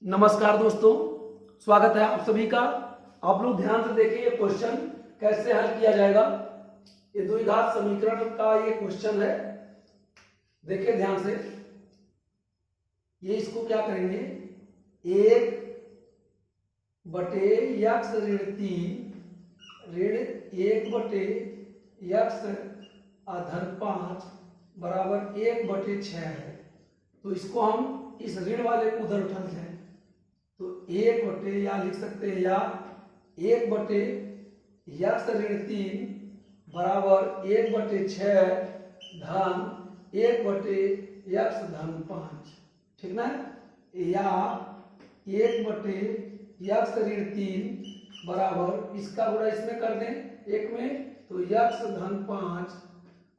नमस्कार दोस्तों, स्वागत है आप सभी का। आप लोग ध्यान से देखिए, ये क्वेश्चन कैसे हल किया जाएगा। ये द्विघात समीकरण का ये क्वेश्चन है। देखिए ध्यान से, ये इसको क्या करेंगे, 1/(x)(1/(x)(5) बराबर 1/6 है। तो इसको हम इस ऋण वाले को उधर उठा जाए तो 1/, या लिख सकते हैं या 1/(x)(3) बराबर 1/6 धन 1/(x)(5), ठीक ना। या 1/(x)(3) बराबर इसका गुणा इसमें कर दें एक में, तो x(5)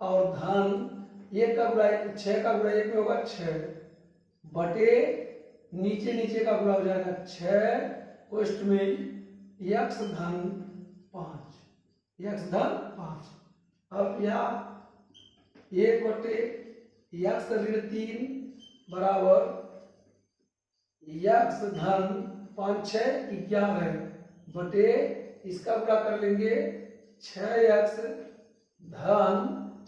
और धन 1 का गुणा 6 का गुणा 1 में होगा 6 बटे नीचे नीचे का गुणा हो जाएगा 6 कोष्ठ में x(5). अब यहाँ 1/(x)(3) बराबर x(5) 6 11 बटे इसका गुणा कर लेंगे 6x धन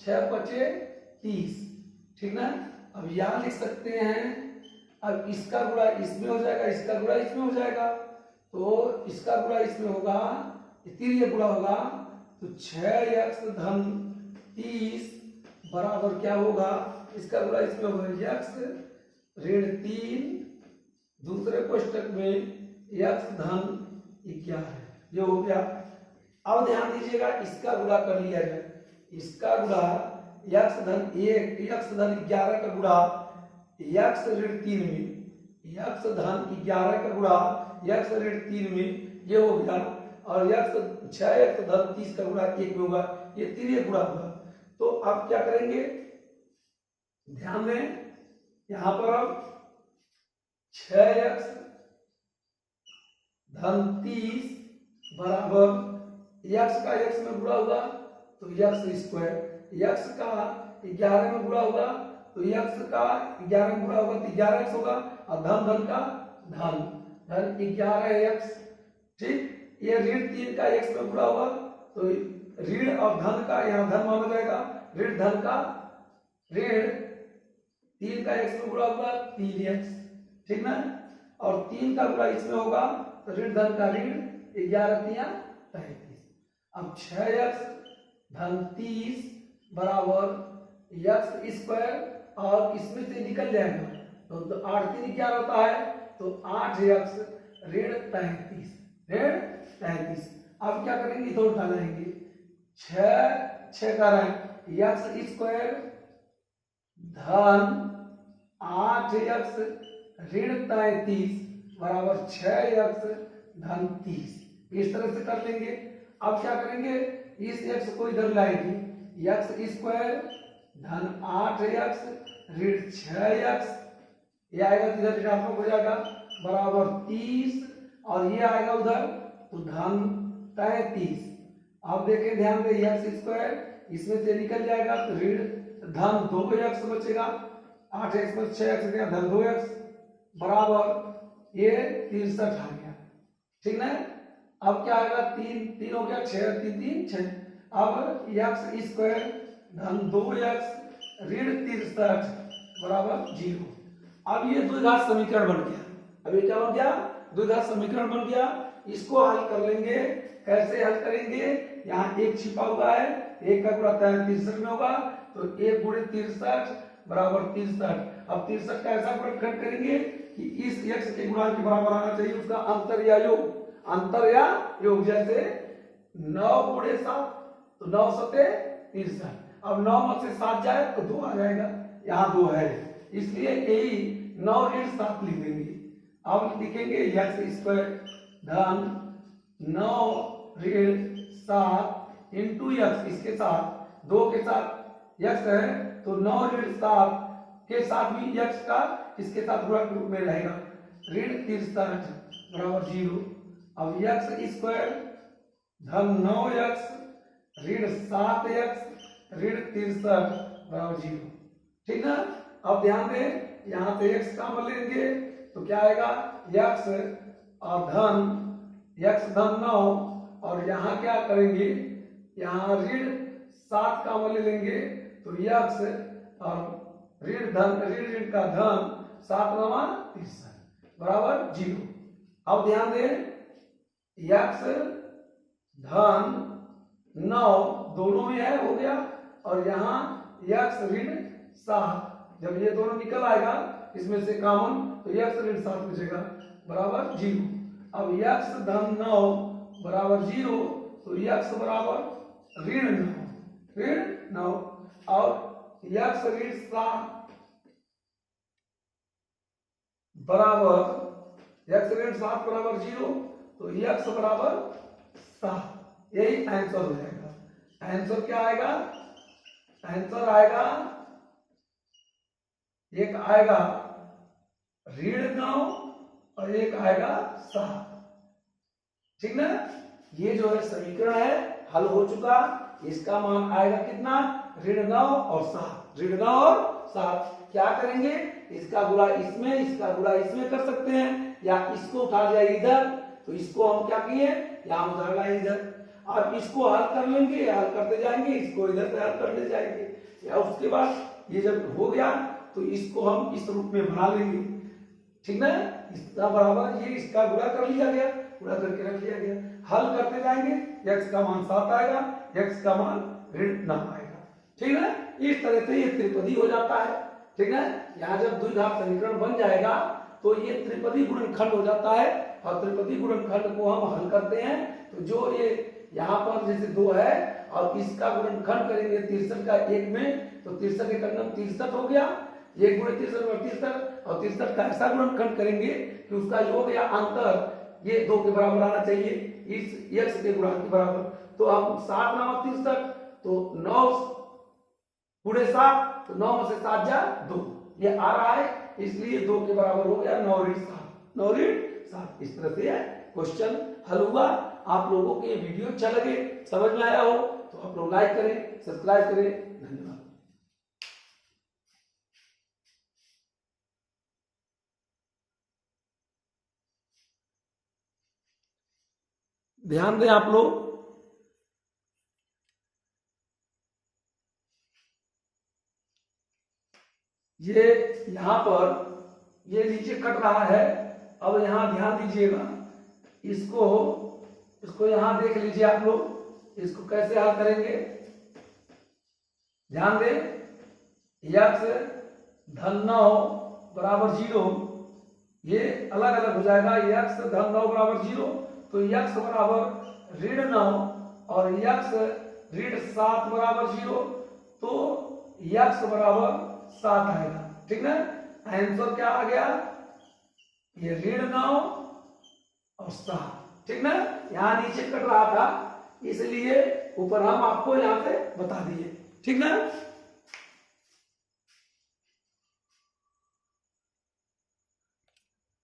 6 5 30, ठीक ना। अब यहाँ लिख सकते हैं, अब इसका गुणा इसमें हो जाएगा, इसका गुणा इसमें हो जाएगा, तो इसका गुणा इसमें होगा, ये गुणा होगा, तो 6x धन 30 बराबर क्या होगा, इसका गुणा इसमें होगा x-3 दूसरे कोष्टक में x धन 11, ये हो गया। अब ध्यान दीजिएगा, इसका गुणा कर लिया जाए, इसका गुणा x धन 11 का गुणा x-3 में, x धन 11 का गुणा x-3 में, ये हो गया। और 6x धन 30 का गुणा 1 में होगा, ये 3 गुणा होगा। तो अब क्या करेंगे, ध्यान दें, यहां पर अब 6x धन 30 बराबर x का x में गुणा होगा तो x², x का 11 में गुणा होगा तो x का 11 में गुणा होगा तो 11x होगा, और धन धन का धन 11x, ठीक। ये ऋण 3 का x में गुणा होगा तो ऋण और धन का यहाँ धन माना जाएगा, ऋण धन का ऋण 3 का x में गुणा होगा 3x, ठीक ना। और 3 का गुणा इसमें होगा तो ऋण धन का ऋण 11×3=33। अब 6x धन 30 बराबर x² और इसमें से निकल जाएगा तो 8×3 क्या होता है, तो 8x ऋण 33। अब क्या करेंगे, इधर उठा लाएंगे, 6 का x² धन 8x ऋण 33 बराबर 6x धन 30, इस तरह से कर लेंगे। अब क्या करेंगे, इस x को इधर लाएंगे, x² धन 8x ऋण 6x, ये आएगा तो इधर ऋणात्मक हो जाएगा बराबर 30, और ये आएगा उधर तो धन 33। अब देखें ध्यान से, x² इसमें से निकल जाएगा तो ऋण धन 2x बचेगा, 8x में 6x गया धन 2x बराबर ये 63 आ गया, ठीक ना। अब क्या आएगा, 3 हो गया, 6 3 3 6। अब x² धन 2x ऋण 63 बराबर 0। अब ये द्विघात समीकरण बन गया। अब ये क्या बन गया, द्विघात समीकरण बन गया। इसको हल कर लेंगे, कैसे हल करेंगे, यहाँ 1 छिपा हुआ है, 1 का गुणा 63 में होगा तो 1 × 63 बराबर 63। अब 63 का ऐसा गुणनखंड करेंगे कि इस x के गुणा के बराबर आना चाहिए उसका अंतर या योग, जैसे 9 × 7 तो 9 7 63। अब 9 में से 7 जाए तो 2 आ जाएगा, यहाँ 2 है, इसलिए यही 9 ऋण 7 लिख देंगे। अब लिखेंगे x² धन 9 ऋण 7 इंटू x, इसके साथ 2 के साथ x है तो 9 ऋण 7 के साथ भी x का इसके साथ गुणा के रूप में रहेगा, ऋण 63 बराबर 0। अब x² धन 9x ऋण 7x ऋण 63 बराबर 0, ठीक ना। अब ध्यान दें, यहाँ पे x का मान लेंगे तो क्या आएगा यक्स और यक्स धन 9 और यहाँ क्या करेंगे, यहाँ ऋण 7 का ले लेंगे तो यक्स और ऋण का धन 7 9 63 बराबर 0। अब ध्यान दें यक्स धन 9 दोनों में है हो गया और यहाँ यक्स ऋण 7, जब ये दोनों निकल आएगा इसमें से कॉमन तो यक्स ऋण 7 बचेगा बराबर 0। अब यक्स धन 9 बराबर 0 तो यक्स बराबर ऋण 9 और यक्स ऋण 7 बराबर यक्स ऋण 7 बराबर 0 तो यक्स बराबर 7। यही आंसर हो जाएगा। आंसर क्या आएगा, आंसर आएगा एक आएगा ऋण 9 और एक आएगा 7, ठीक ना। ये जो है समीकरण है हल हो चुका। इसका मान आएगा कितना, ऋण 9 और 7, ऋण 9 और 7। क्या करेंगे, इसका गुणा इसमें इसका गुणा इसमें कर सकते हैं या इसको उठा जाए इधर तो इसको हम क्या किए यहाँ उधर लाए इधर, और इसको हल कर लेंगे, हल करते जाएंगे, इसको इधर से हल करते जाएंगे या उसके बाद ये जब हो गया तो इसको हम इस रूप में बना लेंगे, ठीक ना। इसका बराबर ये इसका गुणा कर लिया गया, गुणा करके रख लिया गया, हल करते जाएंगे x का मान 7 आएगा, x का मान ऋण 9 आएगा, ठीक है। इस तरह से ये त्रिपदी हो जाता है, ठीक है। यहाँ जब द्विघात समीकरण बन जाएगा तो ये त्रिपदी गुणनखंड हो जाता है और त्रिपदी गुणनखंड को हम हल करते हैं तो जो ये यहाँ पर जैसे 2 है और इसका गुणनखंड करेंगे 63 का 1 में तो 63 के अंदर 63 हो गया, 1 गुणे 63 और 63 का ऐसा गुणनखंड करेंगे कि उसका योग या अंतर ये 2 के बराबर आना चाहिए, इस x के गुणा के बराबर। तो हम 7 9 63 तो 9 गुणे 7 तो 9 में से 7 जा 2 ये आ रहा है, इसलिए 2 के बराबर हो गया 9 ऋण 7, 9 ऋण 7। इस तरह से क्वेश्चन हल हुआ। आप लोगों को ये वीडियो अच्छा लगे, समझ में आया हो तो आप लोग लाइक करें, सब्सक्राइब करें। धन्यवाद। ध्यान दें आप लोग, ये यहां पर ये नीचे कट रहा है। अब यहां ध्यान दीजिएगा, इसको यहां देख लीजिए आप लोग, इसको कैसे हल करेंगे ध्यान दें। यक्स धन 9 बराबर 0 ये अलग अलग हो जाएगा, यक्स धन 9 बराबर 0 तो यक्स बराबर ऋण 9 और यक्स ऋण 7 बराबर 0 तो यक्स बराबर 7 आएगा, ठीक ना। आंसर क्या आ गया, ये ऋण 9 और 7, ठीक ना। यहाँ नीचे कट रहा था इसलिए ऊपर हम आपको यहाँ से बता दिए, ठीक ना।